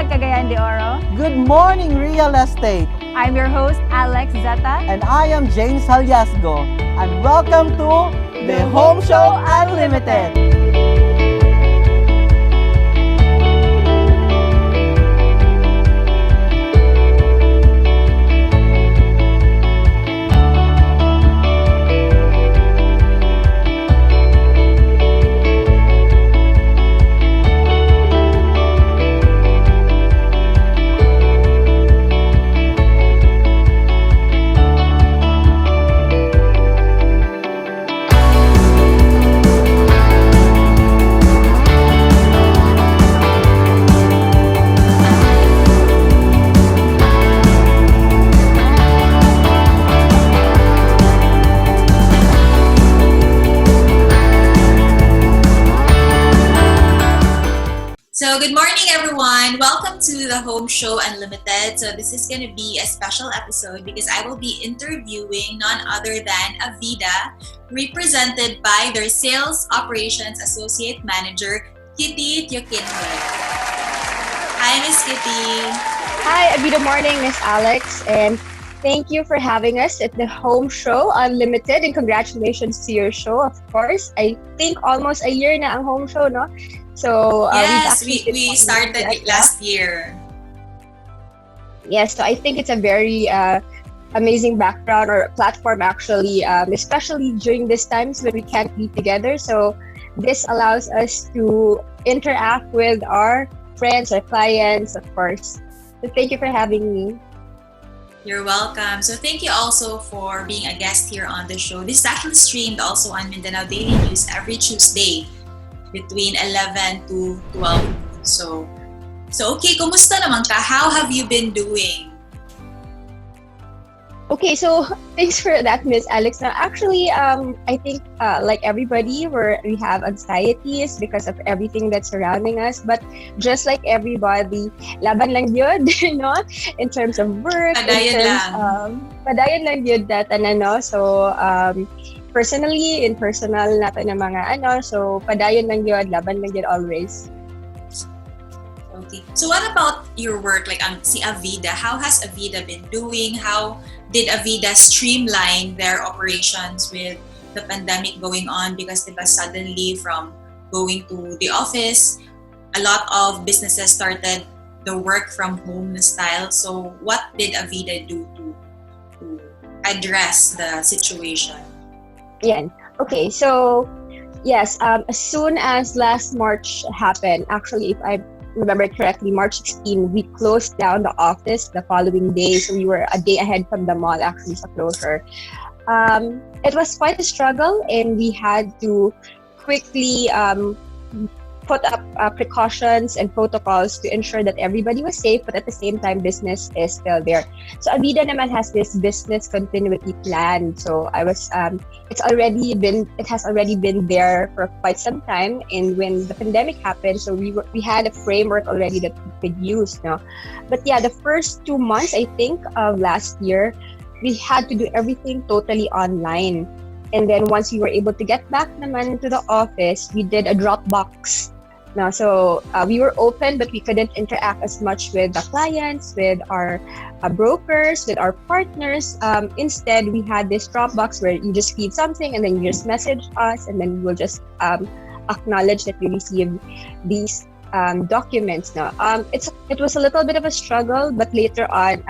Cagayan de Oro. Good morning, real estate. I'm your host, Alex Zeta. And I am James Haliasgo. And welcome to the Home Show Unlimited. So good morning, everyone. Welcome to the Home Show Unlimited. So this is going to be a special episode because I will be interviewing none other than Avida, represented by their Sales Operations Associate Manager, Kitty Tiukinhoy. Hi, Miss Kitty. Hi, good morning, Miss Alex, and thank you for having us at the Home Show Unlimited, and congratulations to your show, of course. I think almost a year na ang Home Show, no? So yes, we started it last year. Yes, so I think it's a very amazing background or platform actually, especially during these times when we can't be together. So this allows us to interact with our friends, our clients, of course. So thank you for having me. You're welcome. So thank you also for being a guest here on the show. This is actually streamed also on Mindanao Daily News every Tuesday between 11 to 12. So okay, kumusta naman ka? How have you been doing? Okay, so thanks for that, Miss Alex. Now, actually, I think like everybody, we have anxieties because of everything that's surrounding us. But just like everybody, laban lang yun, no? In terms of work, padayon lang yun that, no? So, personally, in personal natin ng mga so padayon lang yun, laban lang yun always. Okay. So what about your work, like si Avida? How has Avida been doing? How did Avida streamline their operations with the pandemic going on? Because suddenly from going to the office, a lot of businesses started the work from home style. So what did Avida do to address the situation? Yeah. Okay. So yes, as soon as last March happened, actually, if I remember correctly, March 16, we closed down the office the following day. So we were a day ahead from the mall actually sa closure. It was quite a struggle, and we had to quickly put up precautions and protocols to ensure that everybody was safe, but at the same time, business is still there. So Avida naman has this business continuity plan. So it has already been there for quite some time. And when the pandemic happened, so we had a framework already that we could use now. But yeah, the first 2 months, I think, of last year, we had to do everything totally online. And then once we were able to get back naman to the office, we did a Dropbox. Now, so we were open, but we couldn't interact as much with the clients, with our brokers, with our partners. Instead, we had this Dropbox where you just feed something and then you just message us, and then we'll just acknowledge that we received these documents. Now, it was a little bit of a struggle, but later on,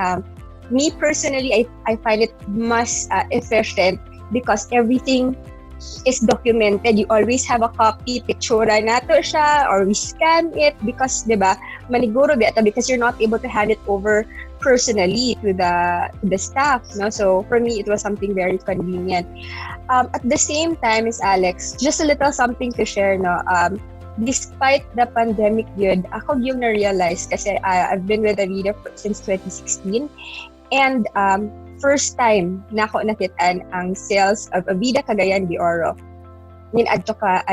me personally, I find it much efficient because everything is documented. You always have a copy, pictura nato siya, or we scan it because, diba, maniguro beta because you're not able to hand it over personally to the staff, no? So for me, it was something very convenient. At the same time, Miss Alex, just a little something to share, no? Despite the pandemic yun, ako yung na-realize kasi I've been with Avida since 2016, and first time na ako nakitaan ang sales of Avida Cagayan de Oro. Ginadto ka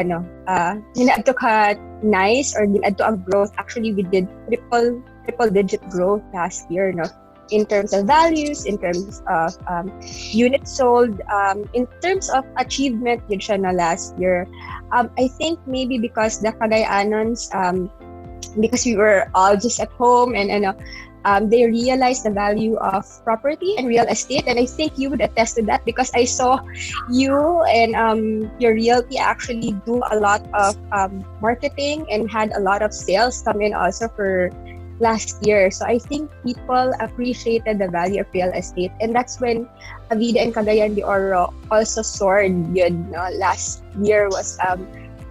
nice, or ginadto ang growth. Actually, we did triple digit growth last year, no? In terms of values, in terms of units sold, in terms of achievement yun siya na last year. I think maybe because the Cagayanons because we were all just at home, and they realized the value of property and real estate. And I think you would attest to that, because I saw you and your realty actually do a lot of marketing and had a lot of sales come in also for last year. So I think people appreciated the value of real estate, and that's when Avida and Cagayan de Oro also soared. Yun, no? Last year was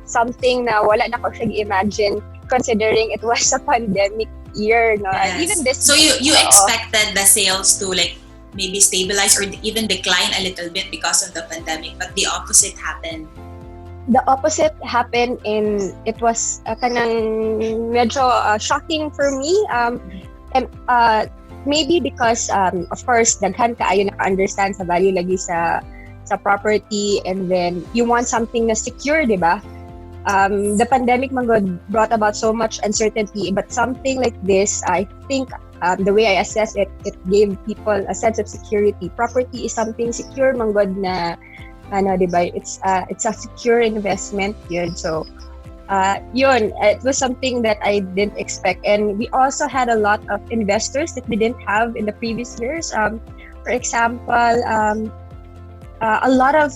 something na wala na ko siya imagine, considering it was a pandemic year, no? Yes. And even this So you expected the sales to like maybe stabilize or even decline a little bit because of the pandemic, but the opposite happened. The opposite happened, and it was kanang medyo shocking for me. And maybe because of course daghan kaayo naka-understand sa value lagi sa property, and then you want something na secure, di ba? The pandemic brought about so much uncertainty, but something like this, I think the way I assess it, it gave people a sense of security. Property is something secure manggod na diba? It's a secure investment yun. So it was something that I didn't expect. And we also had a lot of investors that we didn't have in the previous years. For example, a lot of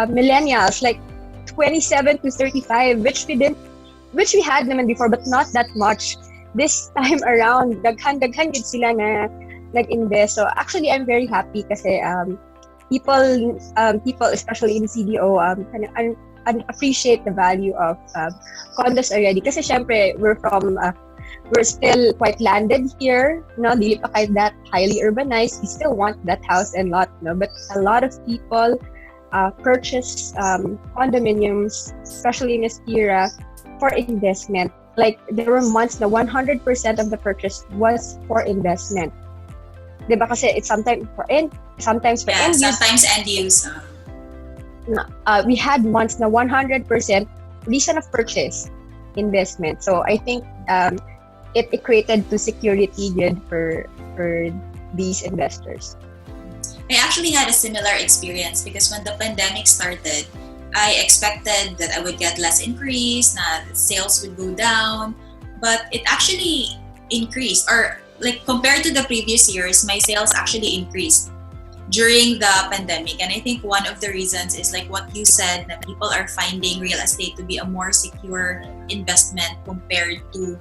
millennials, like 27 to 35, which we had naman before, but not that much. This time around, daghan gid sila na nag-invest. So actually, I'm very happy kasi people, especially in CDO, appreciate the value of condos already. Kasi syempre, we're still quite landed here, no? Dili pa kayo that highly urbanized. We still want that house and lot, no? But a lot of people purchase condominiums, especially in Aspira, for investment. Like, there were months na 100% of the purchase was for investment. Diba kasi it's sometimes for end use. Sometimes end use. We had months na 100% reason of purchase investment. So I think it equated to security good for these investors. I actually had a similar experience because when the pandemic started, I expected that I would get less increase, na sales would go down, but it actually increased. Or like compared to the previous years, my sales actually increased during the pandemic. And I think one of the reasons is like what you said, that people are finding real estate to be a more secure investment compared to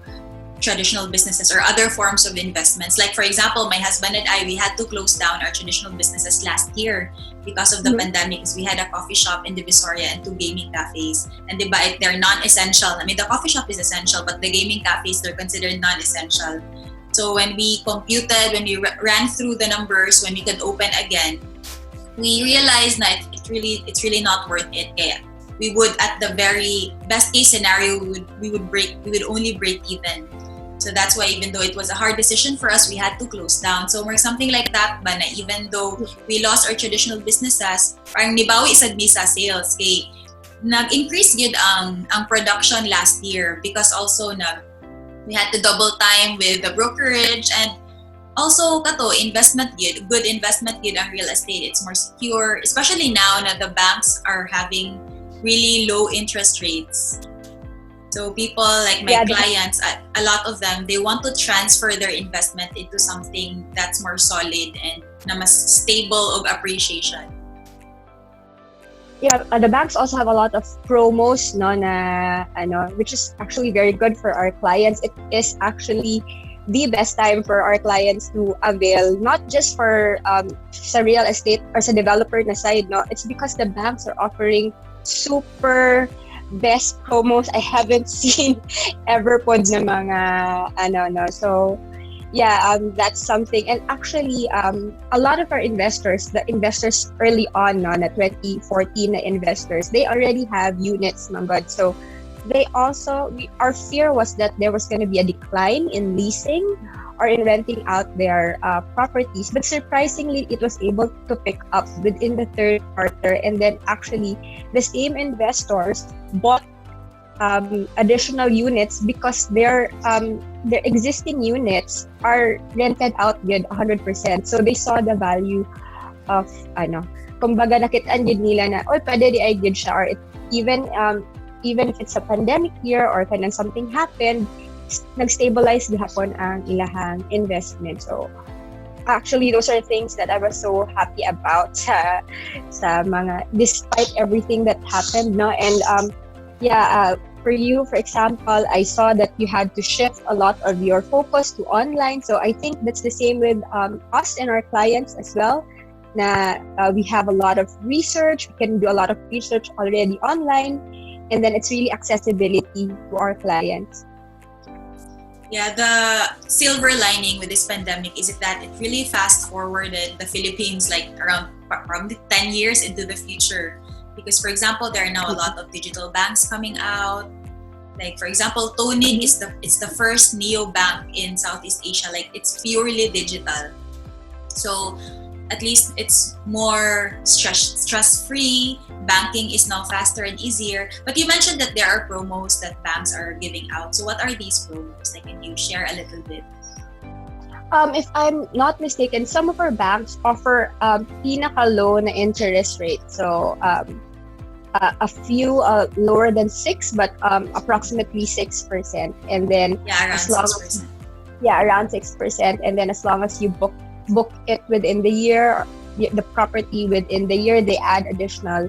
traditional businesses or other forms of investments. Like for example, my husband and I, we had to close down our traditional businesses last year because of the pandemic. We had a coffee shop in Divisoria and 2 gaming cafes. And they're non-essential. I mean, the coffee shop is essential, but the gaming cafes, they're considered non-essential. So when we ran through the numbers, when we could open again, we realized that it's really not worth it. Kaya we would, at the very best case scenario, we would only break even. So that's why even though it was a hard decision for us, we had to close down. So we're something like that, ba na even though we lost our traditional businesses, parang nibawi sa visa sales. Kay nag-increase yun ang production last year because also we had to double time with the brokerage, and also investment yun, good investment yun ang real estate. It's more secure, especially now na the banks are having really low interest rates. So people like my clients, a lot of them, they want to transfer their investment into something that's more solid and na mas stable of appreciation. Yeah, the banks also have a lot of promos, no, which is actually very good for our clients. It is actually the best time for our clients to avail, not just for sa real estate or sa developer na side, no. It's because the banks are offering super best promos I haven't seen ever po na mga So yeah, that's something. And actually a lot of our investors, the investors early on na 2014 na investors, they already have units, manggod. So they also, our fear was that there was going to be a decline in leasing or in renting out their properties, but surprisingly it was able to pick up within the third quarter. And then actually the same investors bought additional units because their existing units are rented out with 100%. So they saw the value of kumbaga nakitaan gid nila na pwede di ay gid siya, or even if it's a pandemic year or kanang something happened, nag-stabilize gihapon ang ilahang investment. So actually, those are things that I was so happy about sa mga, despite everything that happened, no? And for you, for example, I saw that you had to shift a lot of your focus to online. So I think that's the same with us and our clients as well. Na we have a lot of research, we can do a lot of research already online, and then it's really accessibility to our clients. Yeah, the silver lining with this pandemic is that it really fast forwarded the Philippines like around probably 10 years into the future. Because for example, there are now a lot of digital banks coming out. Like for example, Tonig is the first neo bank in Southeast Asia. Like it's purely digital. So at least it's more stress-free. Banking is now faster and easier. But you mentioned that there are promos that banks are giving out. So what are these promos? Like, can you share a little bit? If I'm not mistaken, some of our banks offer pinaka-low na interest rate. So a few lower than 6, but approximately 6%. And then around 6%. Around 6%. And then as long as you book it within the year, the property within the year, they add additional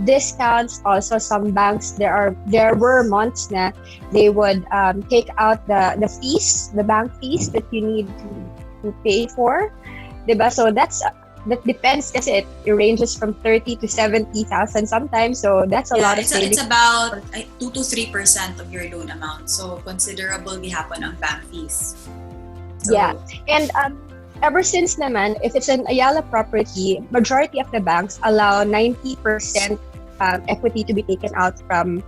discounts. Also, some banks, there were months na they would take out the fees, the bank fees that you need to pay for, diba? So that depends kasi it ranges from 30 to 70,000 sometimes. So that's a lot of savings. It's about 2 to 3% of your loan amount. So considerable gihapon ang bank fees. So, yeah, and ever since naman, if it's an Ayala property, majority of the banks allow 90% equity to be taken out from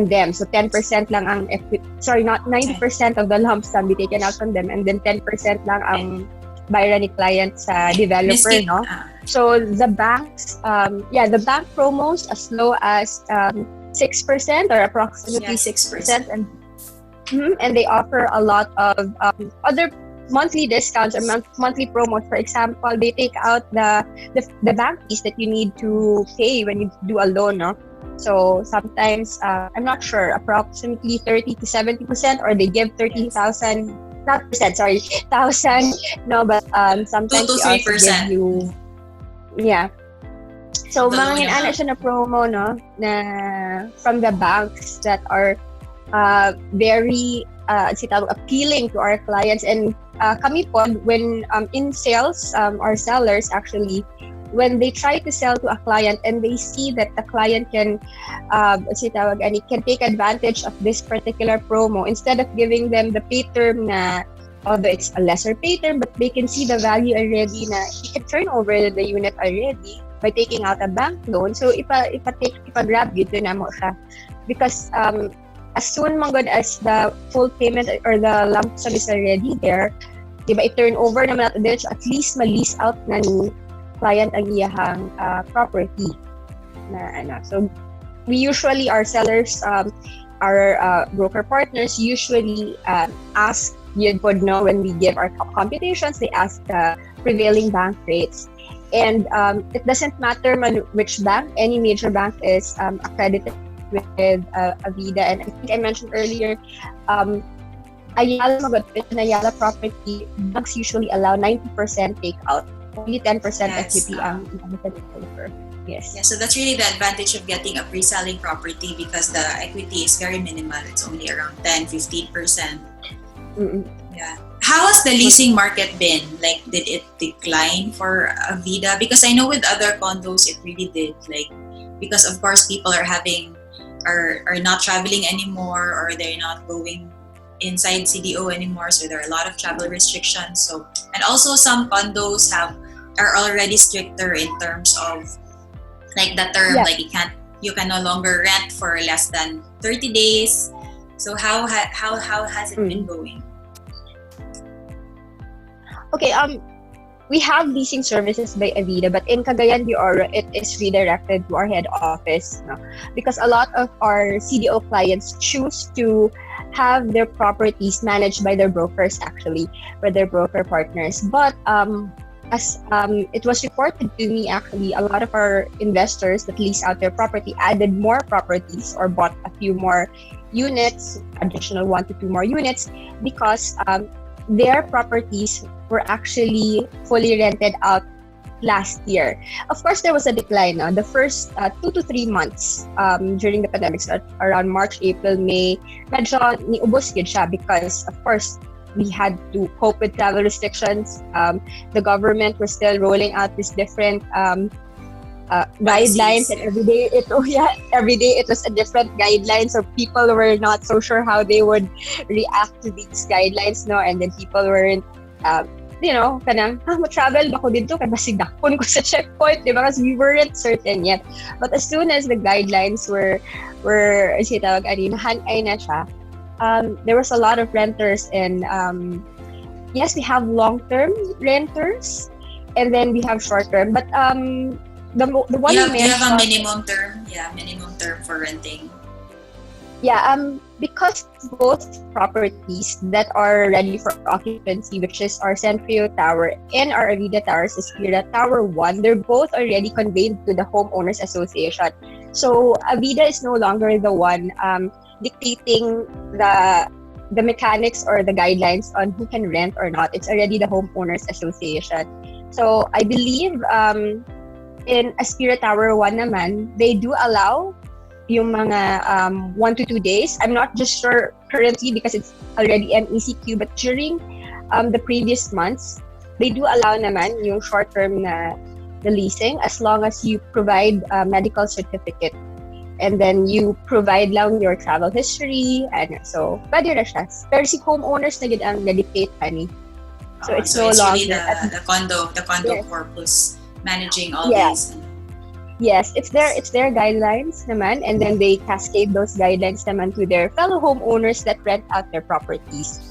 them. So 10% lang ang equity. Sorry, not 90% of the lump sum be taken out from them, and then 10% lang ang bayran ni client sa developer, no? So the banks, the bank promos as low as 6% or approximately 6%, and they offer a lot of other monthly discounts or monthly promos. For example, they take out the bank fees that you need to pay when you do a loan, no? So sometimes, I'm not sure, approximately 30 to 70%, or they give 30,000, not percent, sorry, 1,000, no, but sometimes 2 to 3%. Give you, yeah. So mga ano siya na promo, no, na from the banks that are very appealing to our clients. And kami po, when in sales, our sellers actually, when they try to sell to a client and they see that the client can take advantage of this particular promo, instead of giving them the pay term na, although it's a lesser pay term, but they can see the value already na you can turn over the unit already by taking out a bank loan. So ipa-grab dito na mo siya, because as soon mangod as the full payment or the lump sum is already there, diba, i-turn over naman natin dito, at least ma-lease out na ni client ang iyahang property na ano. So we usually, our sellers, our broker partners usually ask, yun po, no, when we give our computations, they ask the prevailing bank rates. And it doesn't matter which bank, any major bank is accredited with Avida. And I think I mentioned earlier, Ayala property, banks usually allow 90% takeout. Only 10% equity ang developer. Yes. Yeah, so that's really the advantage of getting a pre-selling property, because the equity is very minimal. It's only around 10-15%. Yeah. How has the leasing market been? Like, did it decline for Avida? Because I know with other condos it really did. Like, because of course people are not traveling anymore, or they're not going inside CDO anymore, so there are a lot of travel restrictions. So, and also some condos are already stricter in terms of like the term, like you can no longer rent for less than 30 days. So how has it been going? Okay, we have leasing services by Avida, but in Cagayan de Oro, it is redirected to our head office, no? Because a lot of our CDO clients choose to have their properties managed by their brokers, actually, by their broker partners. But as it was reported to me, actually, a lot of our investors that lease out their property added more properties or bought a few more units, additional 1 to 2 more units, because their properties were actually fully rented out last year. Of course, there was a decline. The first 2 to 3 months during the pandemic, so around March, April, May, medyo niubos yun siya because, of course, we had to cope with travel restrictions. The government was still rolling out these different guidelines, and every day it was a different guideline. So people were not so sure how they would react to these guidelines, no? And then people weren't, kanang, travel ba ko dito? Kaya masigdakpon ko sa checkpoint, di ba? Because we weren't certain yet. But as soon as the guidelines were nahanay na siya, there was a lot of renters, and yes, we have long-term renters, and then we have short-term. But the one you have a minimum term for renting. Yeah, because both properties that are ready for occupancy, which is our Centrio Tower and our Avida Towers, Aspira Tower 1, they're both already conveyed to the Homeowners Association. So Avida is no longer the one dictating the mechanics or the guidelines on who can rent or not. It's already the Homeowners Association. So I believe in Aspira Tower 1 naman, they do allow yung mga 1 to 2 days. I'm not just sure currently because it's already an ECQ, but during the previous months, they do allow naman yung short-term na the leasing as long as you provide a medical certificate, and then you provide lang your travel history, and so pwede na siya. Pero si homeowners na gid ang na-dictate ani. So it's no longer really the condo yes. corpus managing all these. Yes, it's their guidelines naman, and then they cascade those guidelines naman to their fellow homeowners that rent out their properties.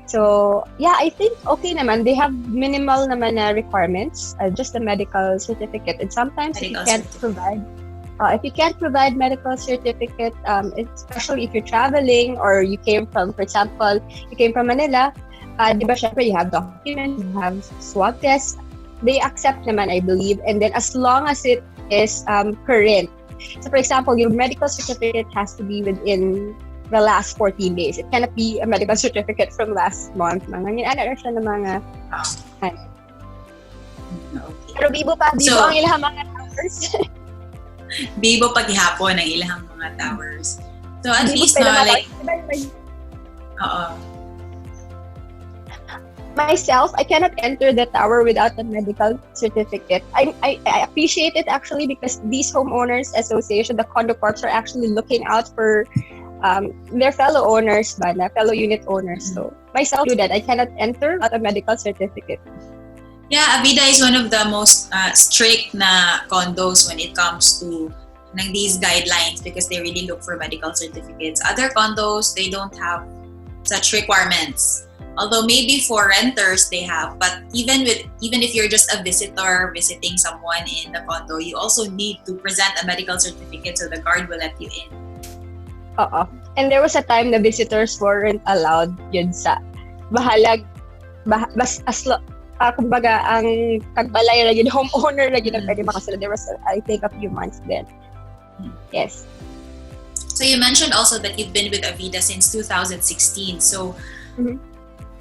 So yeah, I think okay naman. They have minimal naman na requirements, just a medical certificate. And sometimes if you can't provide medical certificate, especially if you're traveling or you came from, for example, Manila, di ba syempre you have documents, you have swab tests, they accept naman, I believe. And then as long as it is current. So for example, your medical certificate has to be within the last 14 days. It cannot be a medical certificate from last month. Pero bibo ang ilang mga towers. Bibo paghihapon ang ilang mga towers. So at least myself, I cannot enter the tower without a medical certificate. I appreciate it actually because these homeowners association, the condo corps, are actually looking out for their fellow owners, fellow unit owners. So myself do that. I cannot enter without a medical certificate. Yeah, Avida is one of the most strict na condos when it comes to these guidelines because they really look for medical certificates. Other condos, they don't have such requirements. Although maybe for renters they have, but even if you're just a visitor visiting someone in the condo, you also need to present a medical certificate so the guard will let you in. And there was a time the visitors weren't allowed yun sa kumbaga ang kagbalay na yun, homeowner na yun ang pwede makasala. There was I think a few months then. Yes. So you mentioned also that you've been with Avida since 2016. So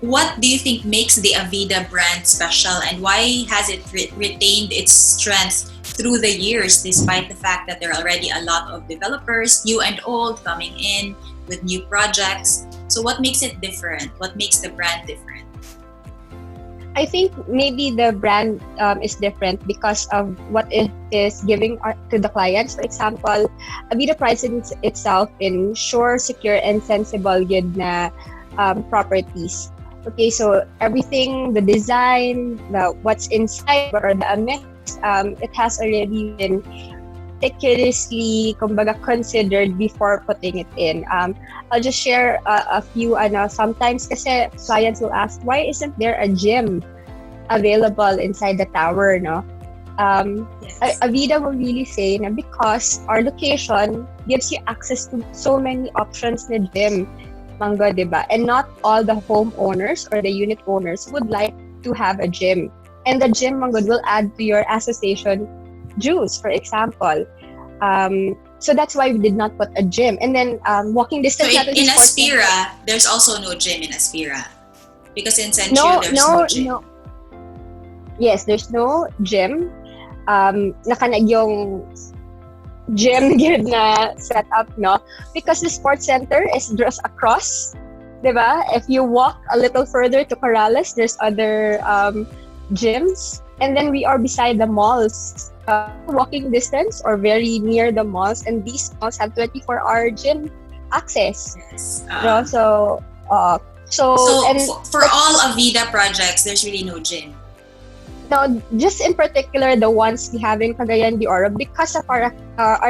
what do you think makes the Avida brand special, and why has it retained its strength through the years despite the fact that there are already a lot of developers, new and old, coming in with new projects? So what makes it different? What makes the brand different? I think maybe the brand is different because of what it is giving to the clients. For example, Avida prides itself in sure, secure, and sensible good na properties. Okay, so everything, the design, what's inside, or the amenities, it has already been meticulously, kumbaga, considered before putting it in. I'll just share a few. Sometimes kasi clients will ask, why isn't there a gym available inside the tower? No, Yes. Avida will really say na because our location gives you access to so many options na gym. Mangga, diba? And not all the homeowners or the unit owners would like to have a gym. And the gym, Mangga, will add to your association dues, for example. So that's why we did not put a gym. And then walking So distance natin in sa sports center. Aspira, there's also no gym in Aspira. Because in Centrio, No, there's no gym. no. Yes, there's no gym. Nakanag yung gym gyud na set up, no? Because the sports center is just across, diba? If you walk a little further to Corrales, there's other gyms. And then we are beside the malls, walking distance or very near the malls. And these malls have 24-hour gym access. Yes. No? So and for all Avida projects, there's really no gym. no, just in particular the ones we have in Cagayan de Oro because of our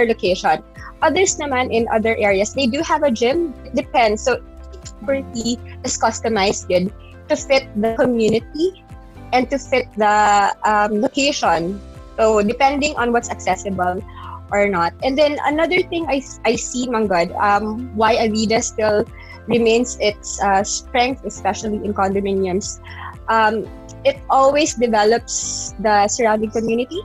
location. Others naman in other areas, they do have a gym. It depends. So each property is customized good to fit the community and to fit the location. So depending on what's accessible or not. And then another thing I see, Manggod, why Avida still remains its strength, especially in condominiums. It always develops the surrounding community.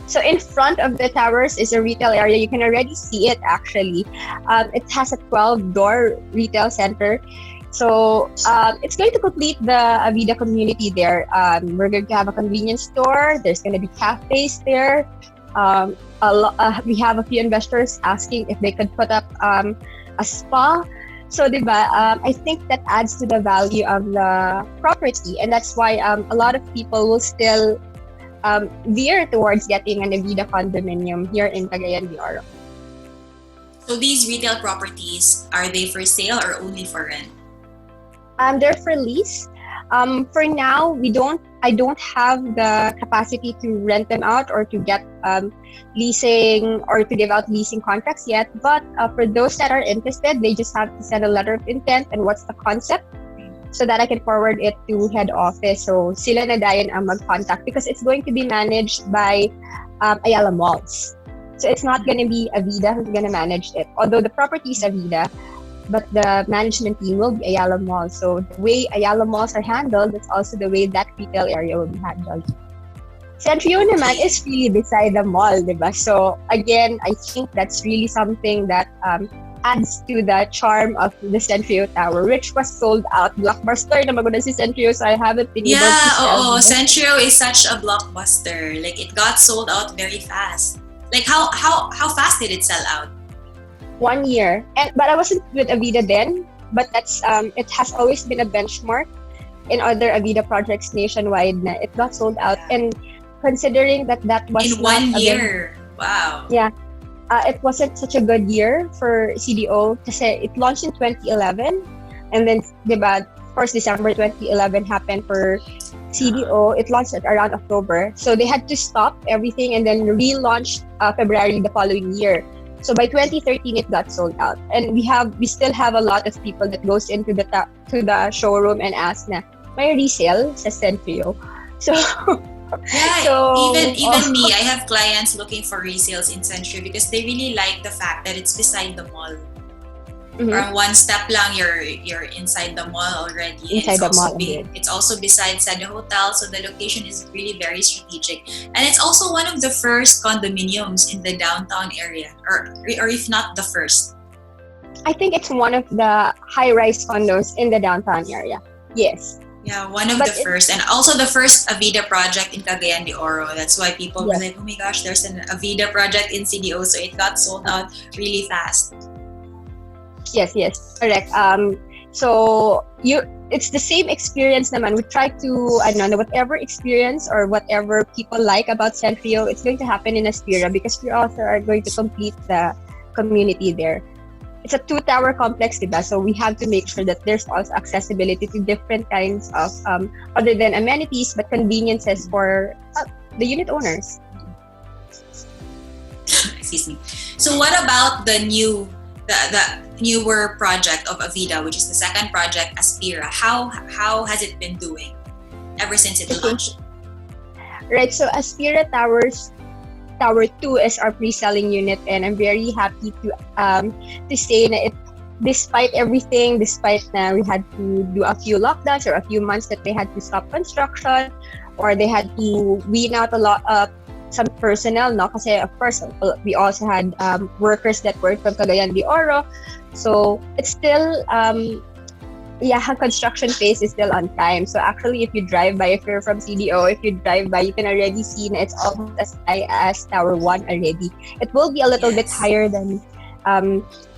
So in front of the towers is a retail area. You can already see it actually. It has a 12-door retail center. So it's going to complete the Avida community there. We're going to have a convenience store. There's going to be cafes there. We have a few investors asking if they could put up a spa. So, diba, I think that adds to the value of the property, and that's why a lot of people will still veer towards getting an Avida condominium here in Cagayan de Oro. So these retail properties, are they for sale or only for rent? They're for lease. For now, I don't have the capacity to rent them out or to get leasing or to give out leasing contracts yet. But for those that are interested, they just have to send a letter of intent and what's the concept so that I can forward it to head office. So sila na dayon ang mag-contact because it's going to be managed by Ayala Malls. So it's not going to be Avida who's going to manage it. Although the property is Avida, but the management team will be Ayala Mall. So the way Ayala Malls are handled, that's also the way that retail area will be handled. Centrio naman is really beside the mall, diba? So again, I think that's really something that adds to the charm of the Centrio Tower, which was sold out. Blockbuster na maganda si Centrio, so I haven't been able to sell. Centrio is such a blockbuster. Like it got sold out very fast. Like how fast did it sell out? 1 year, but I wasn't with Avida then. But that's it has always been a benchmark in other Avida projects nationwide. Na it got sold out, and considering that was in 1 year, wow. Yeah, it wasn't such a good year for CDO kasi it launched in 2011, and then diba, of course December 2011 happened for CDO. It launched at around October, so they had to stop everything and then relaunch February the following year. So by 2013, it got sold out, and we still have a lot of people that goes into the showroom and ask na may resale sa Centrio. So yeah, even me, I have clients looking for resales in Centrio because they really like the fact that it's beside the mall. Mhm. Or one step lang, you're inside the mall already. Inside the mall, It's also beside the hotel, so the location is really very strategic. And it's also one of the first condominiums in the downtown area, or if not the first. I think it's one of the high-rise condos in the downtown area. Yes. Yeah, one of the first, and also the first Avida project in Cagayan de Oro. That's why people were like, oh my gosh, there's an Avida project in CDO, so it got sold out really fast. Yes, correct. So it's the same experience naman. We try to, whatever experience or whatever people like about Centrio, it's going to happen in Aspira because we also are going to complete the community there. It's a 2-tower complex, diba? So we have to make sure that there's also accessibility to different kinds of, other than amenities, but conveniences for the unit owners. Excuse me. So what about the newer project of Avida, which is the second project, Aspira? How has it been doing ever since it launched? Right, so Aspira Towers, Tower 2 is our pre-selling unit, and I'm very happy to say that despite everything, despite na we had to do a few lockdowns or a few months that they had to stop construction or they had to wean out a lot of some personnel, no? Kasi of course, we also had workers that worked from Cagayan de Oro. So it's still, construction phase is still on time. So actually, if you drive by, if you're from CDO, if you drive by, you can already see na it's almost as high as Tower 1 already. It will be a little bit higher than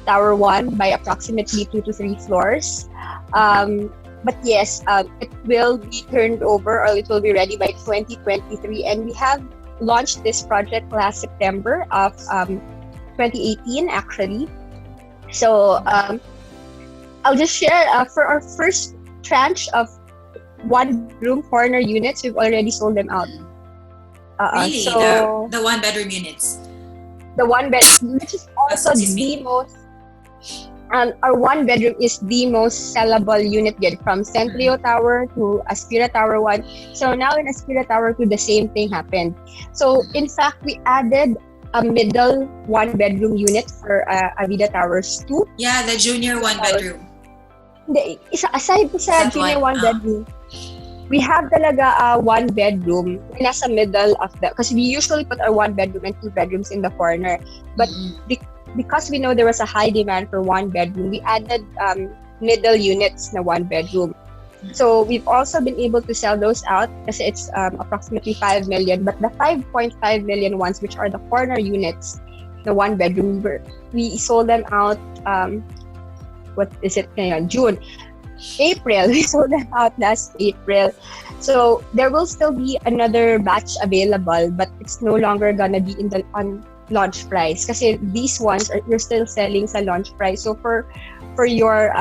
Tower 1 by approximately 2 to 3 floors. But yes, it will be turned over, or it will be ready by 2023. And we have launched this project last September of 2018, actually. So I'll just share for our first tranche of one-room corner units, we've already sold them out. Really? So the one-bedroom units? The one-bedroom, which is also the most... our one-bedroom is the most sellable unit yet, from Centrio Tower to Aspira Tower 1. So now in Aspira Tower 2, the same thing happened. So in fact, we added a middle one-bedroom unit for Avida Towers 2. Yeah, the junior one-bedroom. Aside sa junior one-bedroom, we have talaga a one-bedroom na nasa middle of the... Because we usually put our one-bedroom and two bedrooms in the corner. But because we know there was a high demand for one bedroom, we added middle units na one bedroom. So we've also been able to sell those out kasi it's approximately 5 million. But the 5.5 million ones, which are the corner units, the one bedroom, we sold them out, June. April, we sold them out last April. So there will still be another batch available, but it's no longer gonna be on launch price kasi these ones you're still selling sa launch price. So for your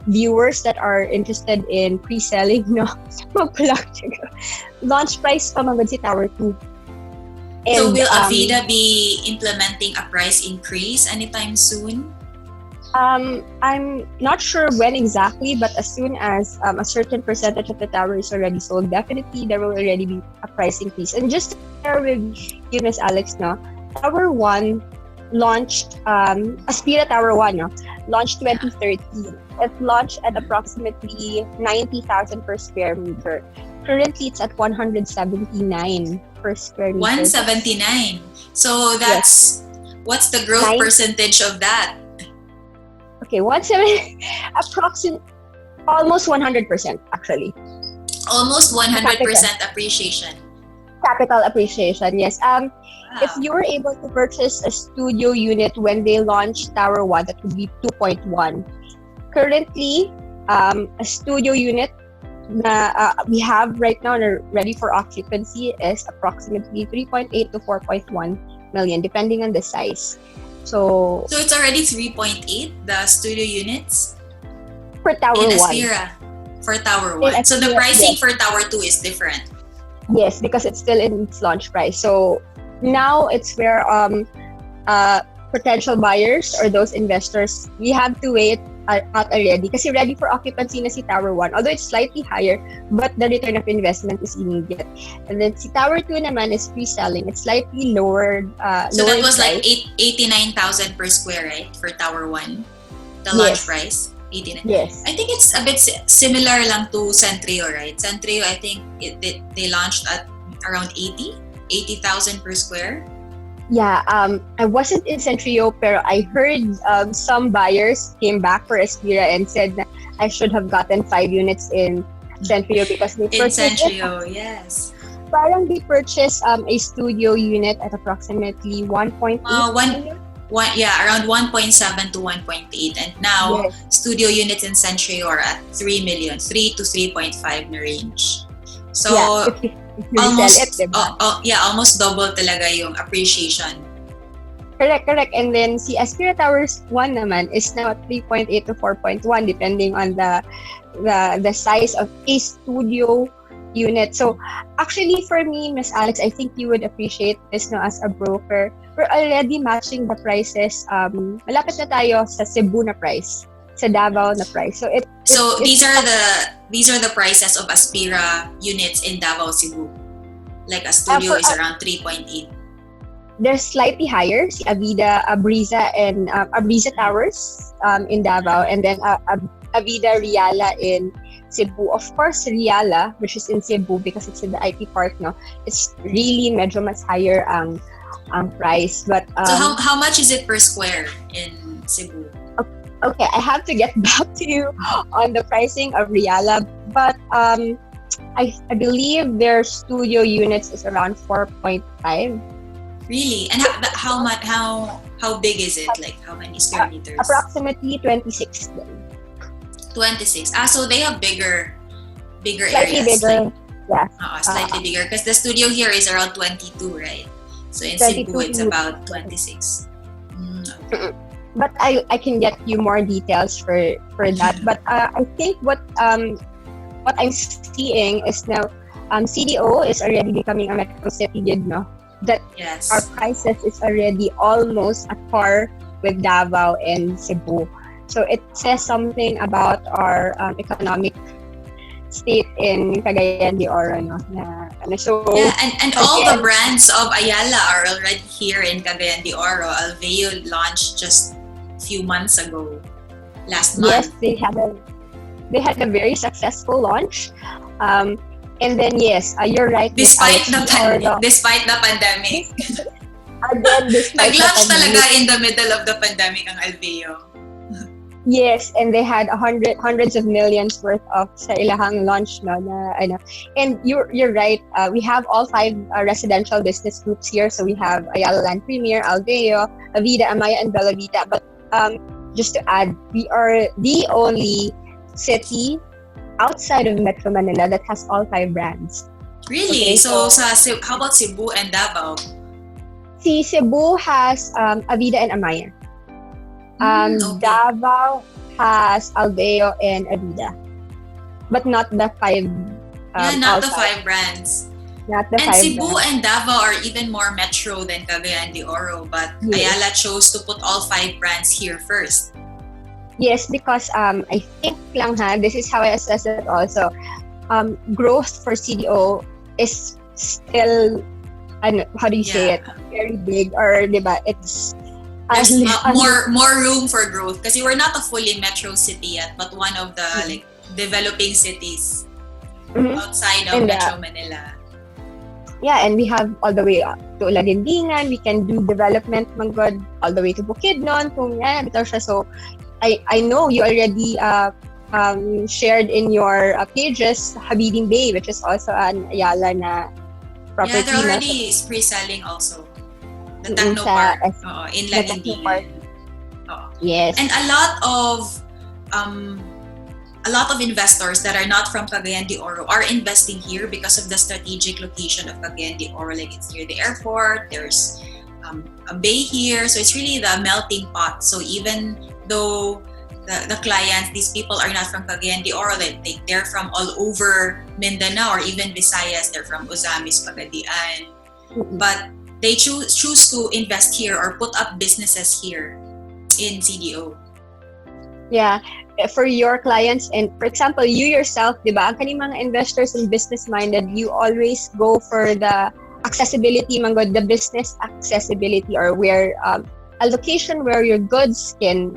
viewers that are interested in pre-selling, no, launch price pa magod si Tower 2. And, so will Avida be implementing a price increase anytime soon? I'm not sure when exactly, but as soon as a certain percentage of the tower is already sold, definitely there will already be a price increase. And just to share with you, Miss Alex, no, Tower 1 launched, Aspira Tower 1, no, launched 2013. It launched at approximately 90,000 per square meter. Currently, it's at 179 per square meter. 179. So that's, what's the growth percentage of that? Okay, approximately, almost 100% actually. Almost 100% appreciation. Capital appreciation, yes. Wow. If you were able to purchase a studio unit when they launched Tower 1, that would be 2.1. Currently, a studio unit na we have right now and ready for occupancy is approximately 3.8 to 4.1 million, depending on the size. So it's already 3.8, the studio units? For Tower 1. In Aspira. For Tower 1. So the pricing for Tower 2 is different? Yes, because it's still in its launch price. So now it's where potential buyers or those investors, we have to wait out already kasi ready for occupancy na si Tower 1. Although it's slightly higher, but the return of investment is immediate. And then si Tower 2 naman is pre-selling. It's slightly lower. So that was price. like 89,000 per square, right? For Tower 1? The launch price? 89. Yes. I think it's a bit similar lang to Centrio, right? Centrio, I think they launched at around 80,000 per square. Yeah, I wasn't in Centrio, pero I heard some buyers came back for Aspira and said that I should have gotten 5 units in Centrio because they purchased Centrio, yes. Parang they purchased a studio unit at approximately 1.8 million. Around 1.7 to 1.8, and now studio units in Centrio are at 3 million, 3 to 3.5 na range. So almost double talaga yung appreciation. Correct. And then si Aspira Towers 1 naman is now at 3.8 to 4.1 depending on the size of a studio unit. So actually for me, Miss Alex, I think you would appreciate this no as a broker. We're already matching the prices. Malapit na tayo sa Cebu na price, sa Davao na price. So these are the prices of Aspira units in Davao, Cebu. Like a studio is around 3.8. They're slightly higher. Si Avida, Abriza, and Abriza Towers in Davao, and then Avida Riala in Cebu. Of course, Riala, which is in Cebu because it's in the IP park, no, it's really medyo mas higher ang price. But So how much is it per square in Cebu? okay, I have to get back to you on the pricing of Riala, but I believe their studio units is around 4.5. Really? And how big is it? Like how many square meters? Approximately 26. 26. So they have bigger Slightly areas. bigger. Yeah. Slightly bigger because the studio here is around 22, right? So in 22 Cebu it's about 26. Okay. But I can get you more details for that. But I think what I'm seeing is now CDO is already becoming a metro city, no? That Yes. our prices is already almost at par with Davao and Cebu. So it says something about our economic state in Cagayan de Oro, no? So Yeah, and all the brands of Ayala are already here in Cagayan de Oro. Alveo launched just a few months ago, last yes, month. they had a very successful launch. And then yes, you're right. Despite the pandemic. Again, despite the Nag-launch talaga pandemic. in the middle of the pandemic ang Alveo. Yes, and they had hundreds of millions worth of sa ilahang launch, no, na ano. And you're right. We have all 5 residential business groups here. So we have Ayala Land Premier, Alveo, Avida, Amaya, and Bella Vita. But just to add, we are the only city outside of Metro Manila that has all 5 brands. Really? Okay, So how about Cebu and Davao? See, Cebu has Avida and Amaya. Okay. Davao has Alveo and Avida, but not the 5. Not the outside. 5 brands. Not the And 5 Cebu brands. and Davao are even more metro than Cagayan de Oro, but Yes. Ayala chose to put all 5 brands here first. Yes, because I think lang this is how I assess it also. Growth for CDO is still, how do you say it? Very big, or diba? It's There's more room for growth kasi we're not a fully metro city yet, but one of the like developing cities outside of And, Metro Manila. yeah, and we have all the way to Lagindingan. We can do development manggod all the way to Bukidnon. Bitaw siya. So I know you already shared in your pages Habibing Bay, which is also an Ayala na property. Yeah, they're already pre-selling also. The Mm, Techno sa Park in the Techno Park. Lagindingan. Yes. And a lot of investors that are not from Cagayan de Oro are investing here because of the strategic location of Cagayan de Oro. Like it's near the airport, there's a bay here, so it's really the melting pot. So even though the clients, these people are not from Cagayan de Oro, they're from all over Mindanao or even Visayas, they're from Ozamis, Pagadian, but they choose to invest here or put up businesses here in CDO. Yeah, for your clients, and for example, you yourself, di ba, ang kaning mga investors and business-minded, you always go for the accessibility, manggod, the business accessibility, or where a location where your goods can,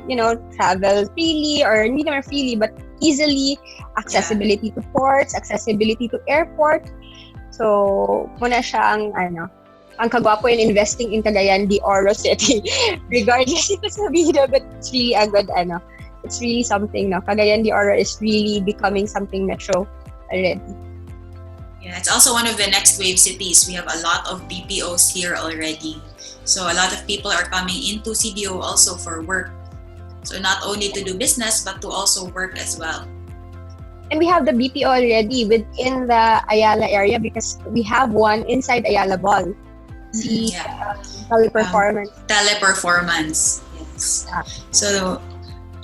travel freely, or hindi naman freely, but easily, accessibility to ports, accessibility to airport. So, muna siya ang kagwapo in investing in Cagayan de Oro City, regardless if it's Avida, but it's really a good, it's really something, no? Cagayan de Oro is really becoming something metro already. Yeah, it's also one of the next wave cities. We have a lot of BPOs here already. So a lot of people are coming into CDO also for work. So not only to do business, but to also work as well. And we have the BPO already within the Ayala area because we have one inside Ayala Mall. Teleperformance. Teleperformance, yes. So,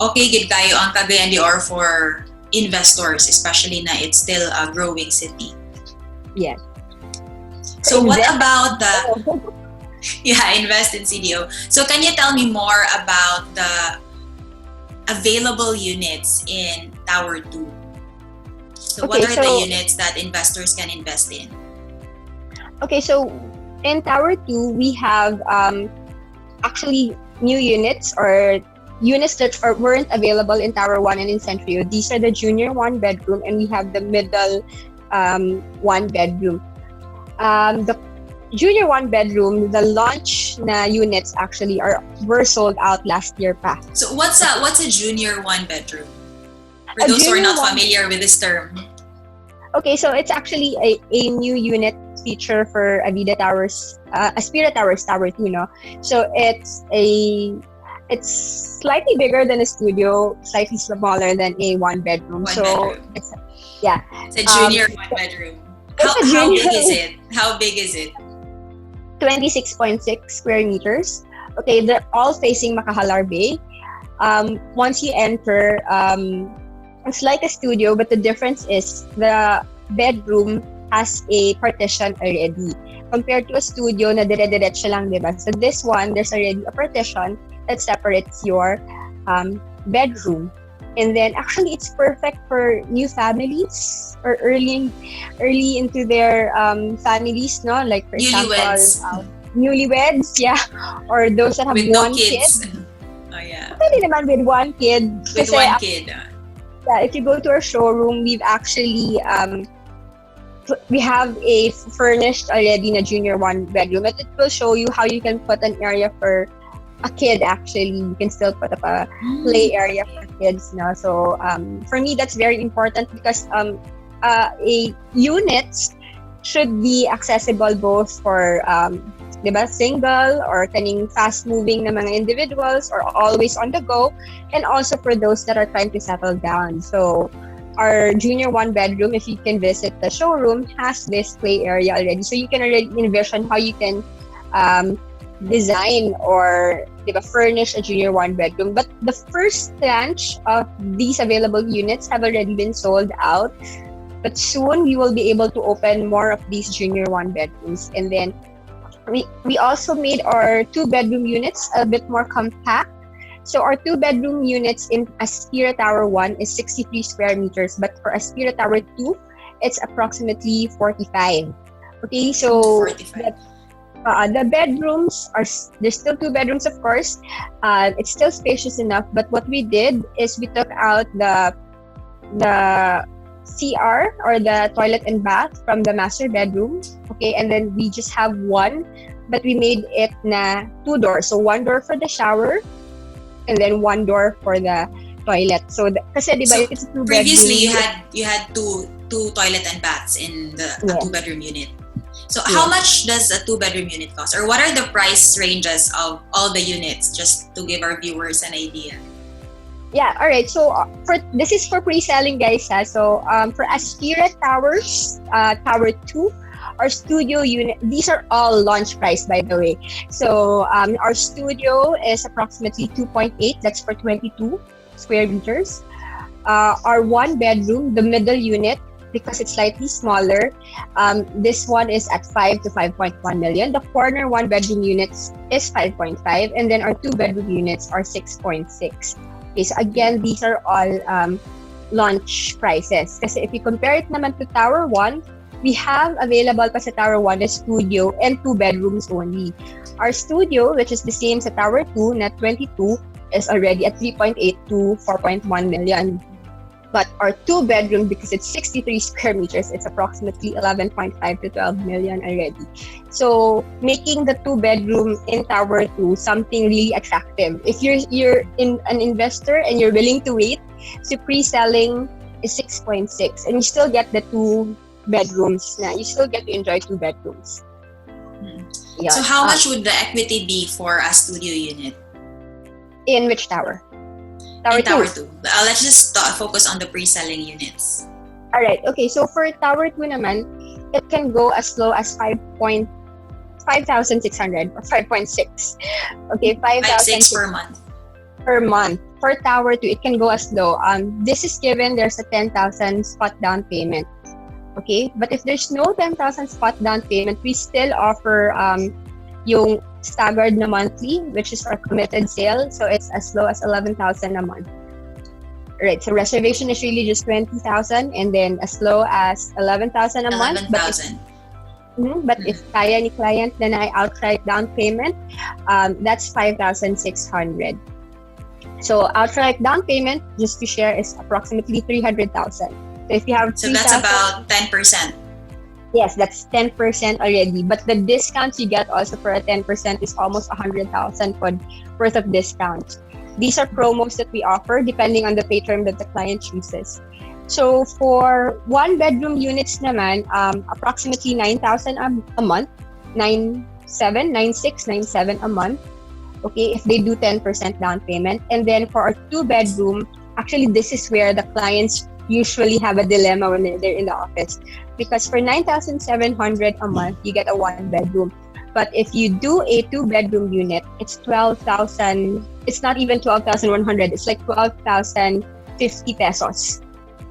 okay, gid kayo ang Cagayan de Oro for investors, especially na it's still a growing city. Yes. So what about invest in CDO. So can you tell me more about the available units in Tower 2? So what are the units that investors can invest in? Okay, so in Tower 2, we have actually new units or units that weren't available in Tower 1 and in Centrio. These are the junior one bedroom, and we have the middle one bedroom. The junior one bedroom, the launch na units actually were sold out last year pa. So what's a junior one bedroom? For those who are not familiar with this term. Okay, so it's actually a new unit feature for Avida Towers, Aspira Towers, Tower 2, no? So it's slightly bigger than a studio, slightly smaller than a one bedroom. It's a junior one bedroom. How big is it? How big is it? 26.6 square meters. Okay, they're all facing Makahalar Bay. Once you enter, it's like a studio, but the difference is the bedroom has a partition already. Compared to a studio na dire-diretso lang, diba? So this one, there's already a partition that separates your bedroom. And then actually it's perfect for new families or early into their families, no? Like for example, newlyweds, yeah. Or those that have with one no kids. kid. Oh yeah. Pwede naman with one kid. With Kasi, one kid. Yeah, if you go to our showroom, we've actually we have a furnished already na junior one bedroom. It will show you how you can put an area for a kid. Actually, you can still put up a play area for kids now. So for me, that's very important because a units should be accessible both for diba, single or kaning fast-moving na mga individuals or always on the go, and also for those that are trying to settle down. So our junior one bedroom, if you can visit the showroom, has this play area already. So you can already envision how you can design or diba, furnish a junior one bedroom. But the first tranche of these available units have already been sold out. But soon we will be able to open more of these junior one bedrooms. And then we also made our 2-bedroom units a bit more compact. So our 2-bedroom units in Aspira Tower 1 is 63 square meters, but for Aspira Tower 2, it's approximately 45. Okay, so 45. The bedrooms there's still 2 bedrooms, of course. It's still spacious enough, but what we did is we took out the CR or the toilet and bath from the master bedroom, okay, and then we just have one, but we made it na 2 doors. So 1 door for the shower, and then 1 door for the toilet. So kasi diba, it's a 2-bedroom. Previously, you had two toilet and baths in the 2-bedroom unit. So how much does a 2-bedroom unit cost, or what are the price ranges of all the units, just to give our viewers an idea? Yeah, all right. So this is for pre-selling, guys. So for Aspira Towers, Tower 2, our studio unit, these are all launch price, by the way. So our studio is approximately 2.8. That's for 22 square meters. Our 1-bedroom, the middle unit, because it's slightly smaller, this one is at 5 to 5.1 million. The corner 1-bedroom units is 5.5, and then our 2-bedroom units are 6.6. Okay, so again, these are all launch prices. Kasi if you compare it naman to Tower 1, we have available pa sa Tower 1 a studio and 2 bedrooms only. Our studio, which is the same sa Tower 2, na 22, is already at 3.8 to 4.1 million. But our 2-bedroom, because it's 63 square meters, it's approximately 11.5 to 12 million already. So making the 2-bedroom in Tower 2 something really attractive. If you're an investor and you're willing to wait, so pre-selling is 6.6, and you still get the 2 bedrooms. Now you still get to enjoy 2 bedrooms. Yeah. So how much would the equity be for a studio unit? In which tower? Tower 2. Let's just focus on the pre-selling units. Alright, okay. So for Tower 2 naman, it can go as low as 5,600 or 5.6. Okay, 5,600 per month. Per month. For Tower 2, it can go as low. This is given there's a 10,000 spot down payment. Okay, but if there's no 10,000 spot down payment, we still offer yung staggered na monthly, which is our committed sale. So it's as low as 11,000 a month. Right, so reservation is really just 20,000, and then as low as 11,000 a month. 11,000. But if kaya ni client na outright down payment, that's 5,600. So outright down payment, just to share, is approximately 300,000. So if you have So that's 3,000, about 10%. yes, that's 10% already. But the discounts you get also for a 10% is almost 100,000 worth of discounts. These are promos that we offer depending on the pay term that the client chooses. So for one bedroom units naman, approximately 9,000 a month, 9,700, 9,600, 9,700 a month. Okay, if they do 10% down payment. And then for our two bedroom, actually this is where the clients usually have a dilemma when they're in the office. Because for 9,700 a month, you get a one bedroom. But if you do a two bedroom unit, it's 12,000, it's not even 12,100, it's like 12,050 pesos.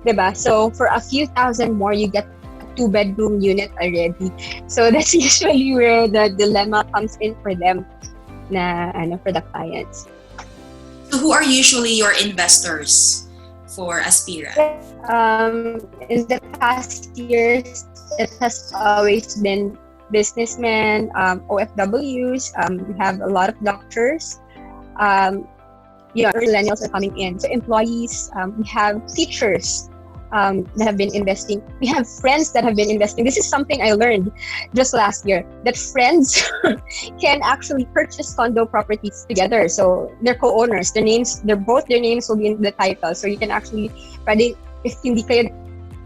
Diba? So for a few thousand more, you get a two bedroom unit already. So that's usually where the dilemma comes in for them, for the clients. So who are usually your investors for Aspira? In the past years, it has always been businessmen, OFWs. We have a lot of doctors. Millennials are coming in. So employees, we have teachers that have been investing. We have friends that have been investing. This is something I learned just last year, that friends can actually purchase condo properties together. So they're co-owners. Both their names will be in the title. So you can actually, if hindi kayo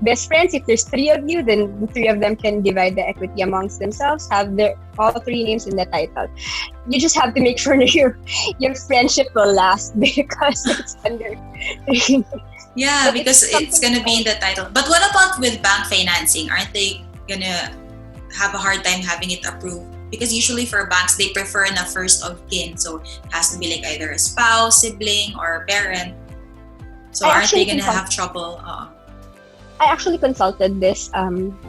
best friends, if there's three of you, then the three of them can divide the equity amongst themselves, have all three names in the title. You just have to make sure that your friendship will last because it's under Yeah, because it's going to be in the title. But what about with bank financing? Aren't they going to have a hard time having it approved? Because usually for banks, they prefer na first of kin. So it has to be like either a spouse, sibling, or parent. So aren't they going to have trouble? I actually consulted this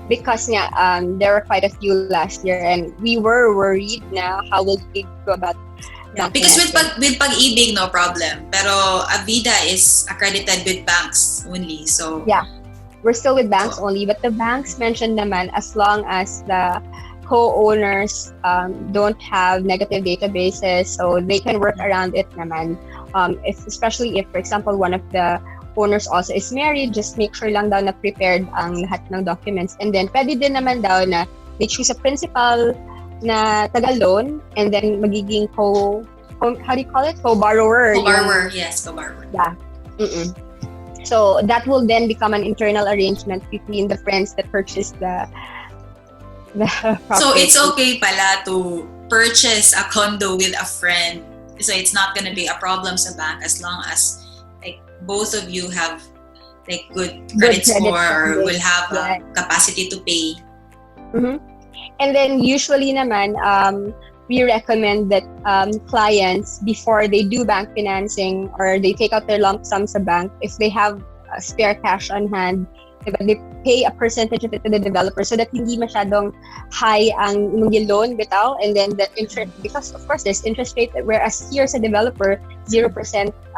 because there were quite a few last year and we were worried now how will we go about. Yeah, because with Pag-ibig, no problem. Pero Avida is accredited with banks only. So yeah, we're still with banks only. But the banks mentioned naman, as long as the co-owners don't have negative databases, so they can work around it naman. Especially if, for example, one of the owners also is married, just make sure lang daw na prepared ang lahat ng documents. And then, pwede din naman daw na they choose a principal na taga-loan and then magiging how do you call it? Co-borrower. Co-borrower, yes, co-borrower. Yeah. So, that will then become an internal arrangement between the friends that purchased the property. So, it's okay pala to purchase a condo with a friend. So, it's not gonna be a problem sa bank as long as both of you have like good credit score or will have a capacity to pay. Mm-hmm. And then usually naman, we recommend that clients, before they do bank financing or they take out their lump sum sa bank, if they have spare cash on hand, they pay a percentage of it to the developer so that hindi masyadong high ang loan bitaw, and then the interest, because of course there's interest rate, whereas here sa developer 0%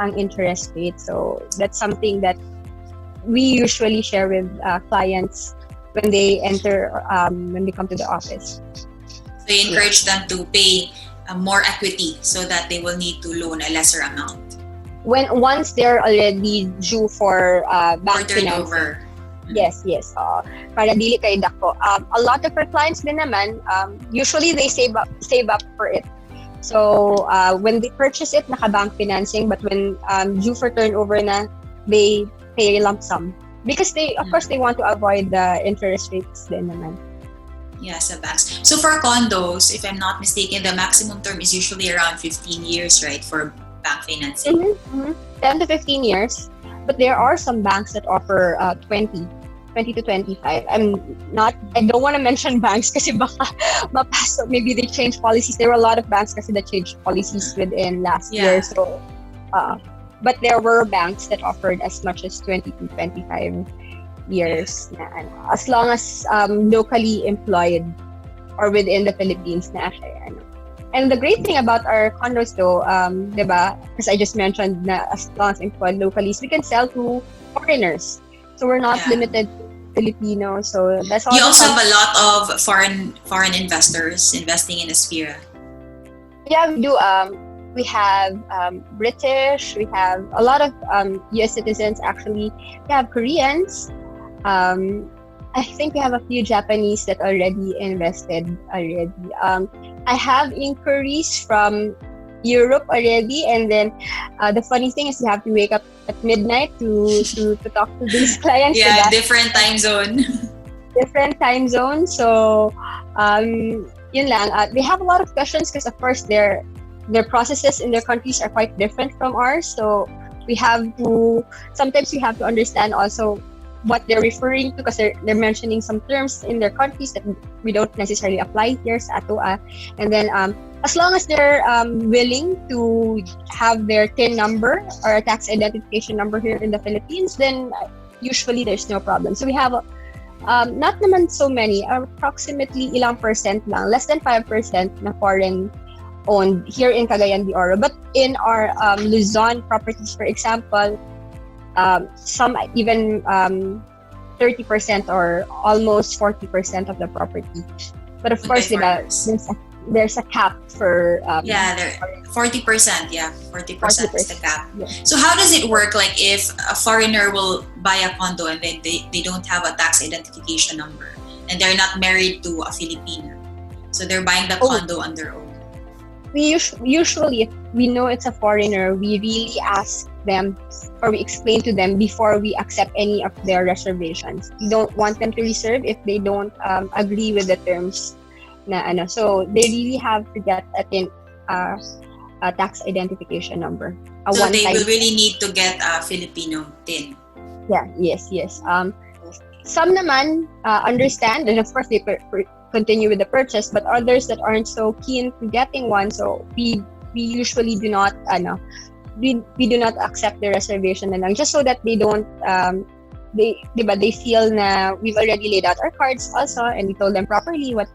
ang interest rate. So that's something that we usually share with clients when they enter when they come to the office. So you encourage them to pay more equity so that they will need to loan a lesser amount once they're already due for bank financing. Yes. Para dili kay dako. A lot of our clients din naman, usually they save up for it. So when they purchase it, naka-bank financing, but when due for turnover na, they pay lump sum because of course they want to avoid the interest rates din naman. Yes, sa banks. So for condos, if I'm not mistaken, the maximum term is usually around 15 years, right, for bank financing? 10 to 15 years. But there are some banks that offer 20 to 25. I don't want to mention banks kasi baka mapasok. Maybe they change policies. There were a lot of banks kasi that changed policies within last year. So, but there were banks that offered as much as 20 to 25 years na, as long as locally employed or within the Philippines na siya. And the great thing about our condos though, diba, because I just mentioned na as long as employed locally, we can sell to foreigners. So we're not limited to Filipinos. So that's all. You also have a lot of foreign investors investing in Aspira. Yeah, we do. we have British, we have a lot of US citizens actually, we have Koreans, I think we have a few Japanese that already invested already. I have inquiries from Europe already, and then the funny thing is you have to wake up at midnight to talk to these clients. Yeah, So different time zone. different time zone. So yun lang. They have a lot of questions because of course their processes in their countries are quite different from ours. So sometimes we have to understand also what they're referring to, because they're mentioning some terms in their countries that we don't necessarily apply here sa ato. And then as long as they're willing to have their TIN number or a tax identification number here in the Philippines, then usually there's no problem. So we have not naman so many, approximately ilang percent lang, less than 5% na foreign owned here in Cagayan de Oro. But in our Luzon properties, for example, some even 30% or almost 40% of the property. But of course, there's a cap for... there 40%, yeah. 40% is the cap. Yeah. So how does it work? Like if a foreigner will buy a condo and then they don't have a tax identification number and they're not married to a Filipino, so they're buying the condo on their own. We usually, if we know it's a foreigner, we really ask them or we explain to them before we accept any of their reservations. We don't want them to reserve if they don't agree with the terms. So they really have to get a tax identification number. So they will really need to get a Filipino TIN. Yeah, yes. Some naman understand, and of course they continue with the purchase, but others that aren't so keen to getting one, so we usually do not we do not accept the reservation na lang, just so that they don't they feel na we've already laid out our cards also and we told them properly what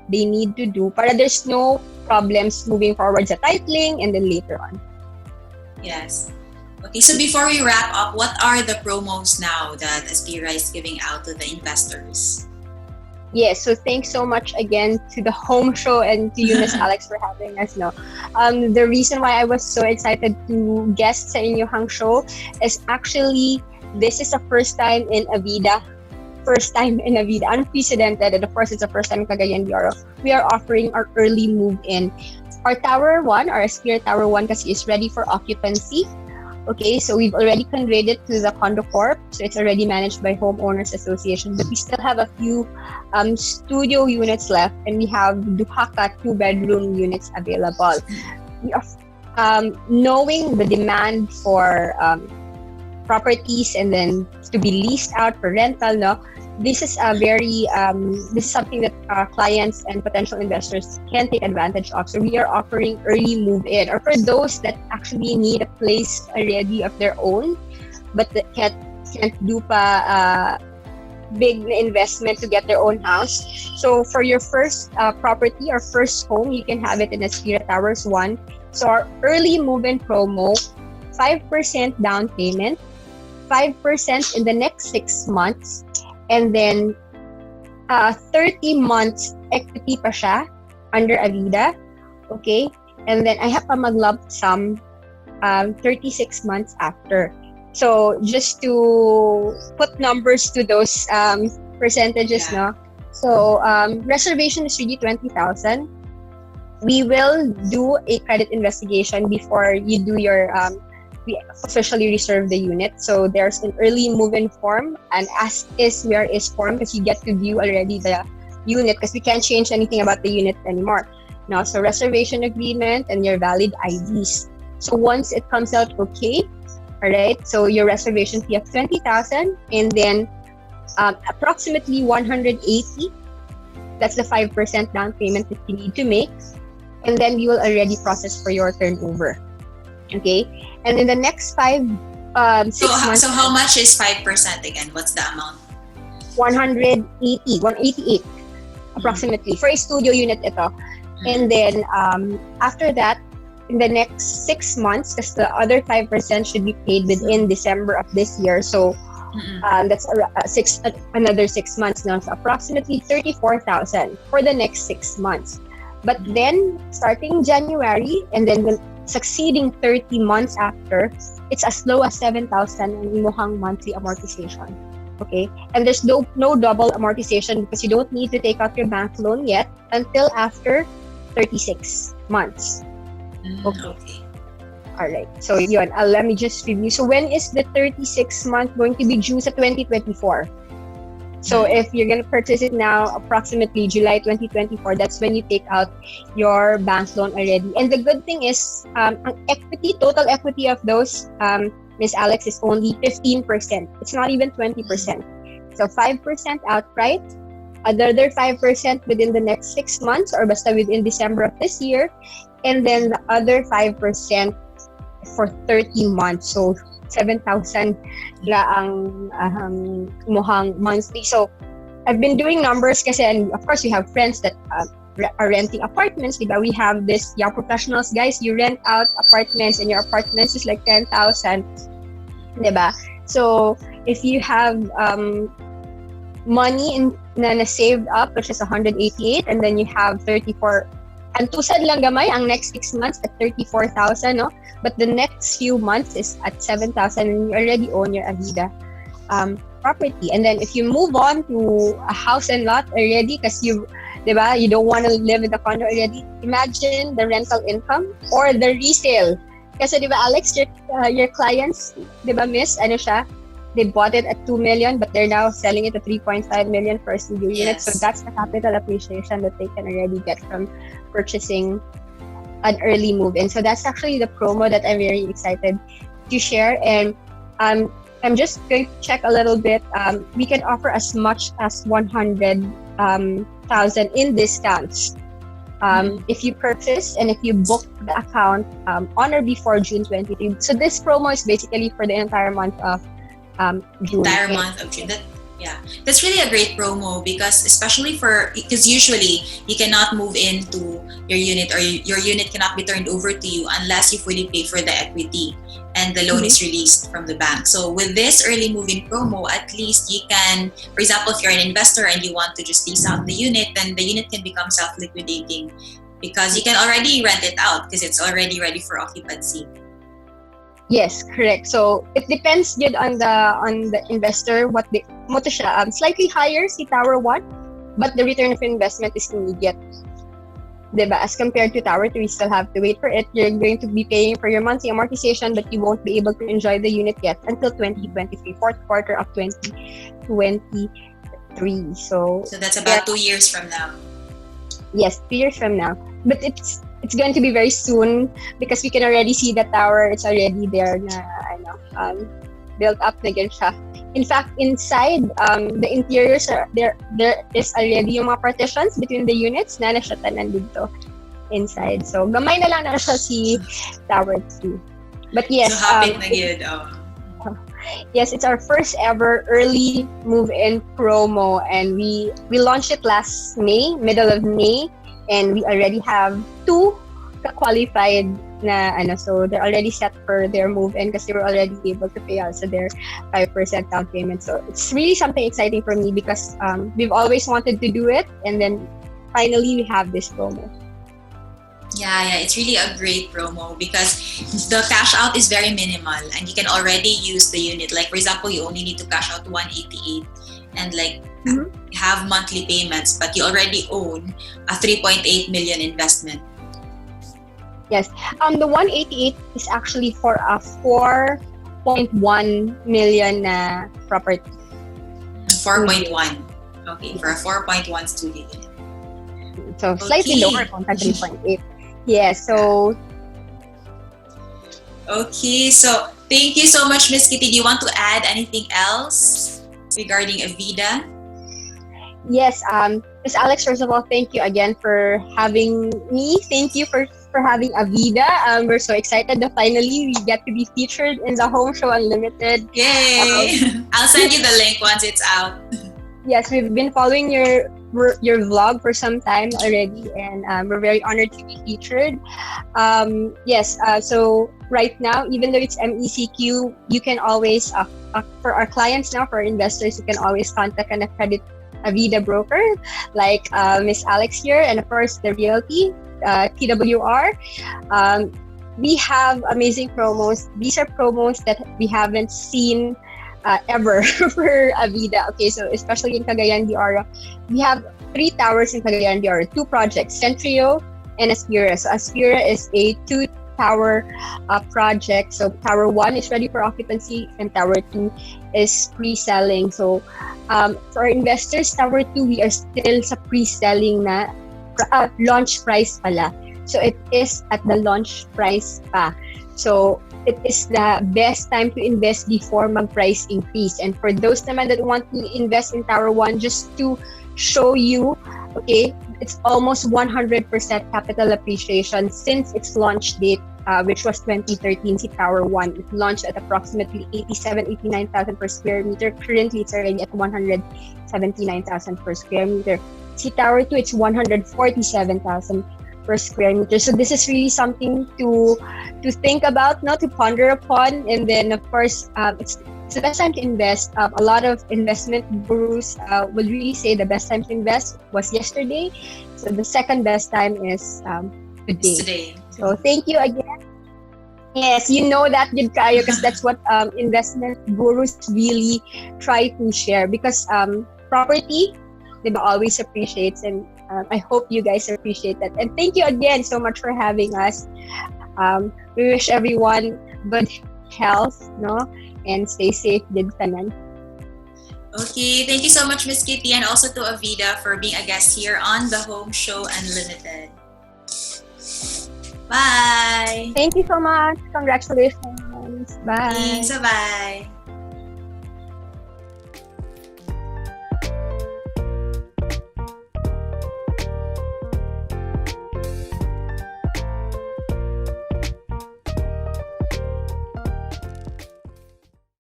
they need to do para there's no problems moving forward sa titling and then later on. Yes. Okay, so before we wrap up, what are the promos now that Aspira is giving out to the investors? Yes, so thanks so much again to the home show and to you, Miss Alex, for having us. The reason why I was so excited to guest sa inyong show is actually this is the first time in Avida, unprecedented, and of course it's the first time in Cagayan de Oro. We are offering our early move-in. Our Tower 1, our Aspira Tower 1 kasi is ready for occupancy. Okay, so we've already conveyed it to the Condo Corp, so it's already managed by Homeowners Association, but we still have a few studio units left, and we have Duhaka 2-bedroom units available. We are knowing the demand for properties and then to be leased out for rental, this is a very this is something that clients and potential investors can take advantage of. So we are offering early move-in, or for those that actually need a place already of their own, but that can't do pa big investment to get their own house. So for your first property or first home, you can have it in Aspira Towers 1. So our early move-in promo, 5% down payment, 5% in the next 6 months, and then 30 months equity pa siya under Avida. Okay? And then I have a lump sum 36 months after. So just to put numbers to those percentages, So reservation is really 20,000. We will do a credit investigation before you do your we officially reserve the unit. So there's an early move-in form and as is where is form, because you get to view already the unit because we can't change anything about the unit anymore. Now, so reservation agreement and your valid IDs. So once it comes out okay, all right, so your reservation fee of 20,000 and then approximately 180. That's the 5% down payment that you need to make. And then you will already process for your turnover. Okay, and in the next 6 months. So how much is 5% again? What's the amount? 188 approximately for a studio unit ito. And then after that, in the next 6 months, because the other 5% should be paid within December of this year. So that's another 6 months now. So approximately 34,000 for the next 6 months. But then starting January and then the succeeding 30 months after, it's as low as 7,000 ang imuhang monthly amortization. Okay? And there's no double amortization because you don't need to take out your bank loan yet until after 36 months. Okay. All right. So yun, let me just review. So when is the 36 month going to be due sa 2024? So if you're going to purchase it now, approximately July 2024, that's when you take out your bank loan already. And the good thing is, ang equity, total equity of those, Miss Alex, is only 15%. It's not even 20%. So 5% outright, another 5% within the next 6 months or basta within December of this year, and then the other 5% for 30 months. So 7,000 la ang muhang monthly. So I've been doing numbers kasi, and of course we have friends that are renting apartments, diba? We have this young professionals, guys, you rent out apartments and your apartments is like 10,000, diba? So if you have money na saved up, which is 188, and then you have 34, and tusad lang gamay ang next 6 months at 34,000, no? But the next few months is at 7,000 and you already own your Avida property. And then if you move on to a house and lot already, because you don't want to live in the condo already, imagine the rental income or the resale. Kasi diba, Alex, your clients, diba, miss, ano siya, they bought it at 2 million, but they're now selling it at 3.5 million for a studio unit. So that's the capital appreciation that they can already get from purchasing an early move-in. So that's actually the promo that I'm very excited to share. And I'm just going to check a little bit. We can offer as much as 100,000 in discounts if you purchase and if you book the account on or before June 23. So this promo is basically for the entire month of June. Entire month of June. That's really a great promo because because usually you cannot move into your unit or your unit cannot be turned over to you unless you fully pay for the equity and the loan is released from the bank. So with this early move-in promo, at least you can, for example, if you're an investor and you want to just lease out the unit, then the unit can become self-liquidating because you can already rent it out because it's already ready for occupancy. Yes, correct. So it depends yun on the investor what they mo to siya, slightly higher si Tower 1, but the return of investment is immediate. Diba? As compared to Tower 3, you still have to wait for it. You're going to be paying for your monthly amortization, but you won't be able to enjoy the unit yet until 2023, fourth quarter of 2023. So that's about 2 years from now. Yes, 2 years from now. But it's going to be very soon because we can already see the tower. It's already there na built up na gan siya. In fact, inside the interiors there is already yung mga partitions between the units na siya tanan dito inside. So gamay na lang na siya si Tower 2. But yes, so happy na yun. Yes, it's our first ever early move-in promo, and we launched it last May, middle of May, and we already have 2 qualified na so they're already set for their move-in because they were already able to pay also their 5% down payment. So it's really something exciting for me because we've always wanted to do it, and then finally we have this promo. Yeah, it's really a great promo because the cash out is very minimal and you can already use the unit. Like for example, you only need to cash out 188 and have monthly payments, but you already own a 3.8 million investment. Yes, the 188 is actually for a 4.1 million property. 4.1. Okay, for a 4.1 studio unit. So slightly lower compared to 3.8. Yeah, so okay, so thank you so much, Miss Kitty. Do you want to add anything else regarding Avida? Yes, Miss Alex, first of all, thank you again for having me. Thank you for having Avida. We're so excited that finally we get to be featured in the Home Show Unlimited. Yay! I'll send you the link once it's out. Yes, we've been following your vlog for some time already, and we're very honored to be featured. So right now, even though it's MECQ, you can always, for our clients now, for our investors, you can always contact an accredited Avida broker like Miss Alex here, and of course the Realty, TWR. we have amazing promos. These are promos that we haven't seen ever for Avida. Okay, so especially in Cagayan de Oro, we have 3 towers in Cagayan de Oro, 2 projects, Centrio and Aspira. So Aspira is a 2 tower project. So Tower 1 is ready for occupancy and Tower 2 is pre-selling. So for investors, Tower 2, we are still sa pre-selling na launch price pala. So it is at the launch price pa. So it is the best time to invest before mag-price increase. And for those naman that want to invest in Tower 1, just to show you, okay, it's almost 100% capital appreciation since its launch date, which was 2013. Si Tower 1, it launched at approximately 89,000 per square meter. Currently, it's already at 179,000 per square meter. Si Tower 2, it's 147,000 per square meter. So this is really something to think about, to ponder upon. And then, of course, it's the best time to invest. A lot of investment gurus will really say the best time to invest was yesterday. So the second best time is today. So thank you again. Yes, you know that, good kayo, because that's what investment gurus really try to share. Because property, diba, always appreciates, and I hope you guys appreciate that. And thank you again so much for having us. We wish everyone good health, and stay safe din tanan. Okay, thank you so much, Miss Kitty, and also to Avida for being a guest here on the Home Show Unlimited. Bye! Thank you so much. Congratulations. Bye. Thanks, bye!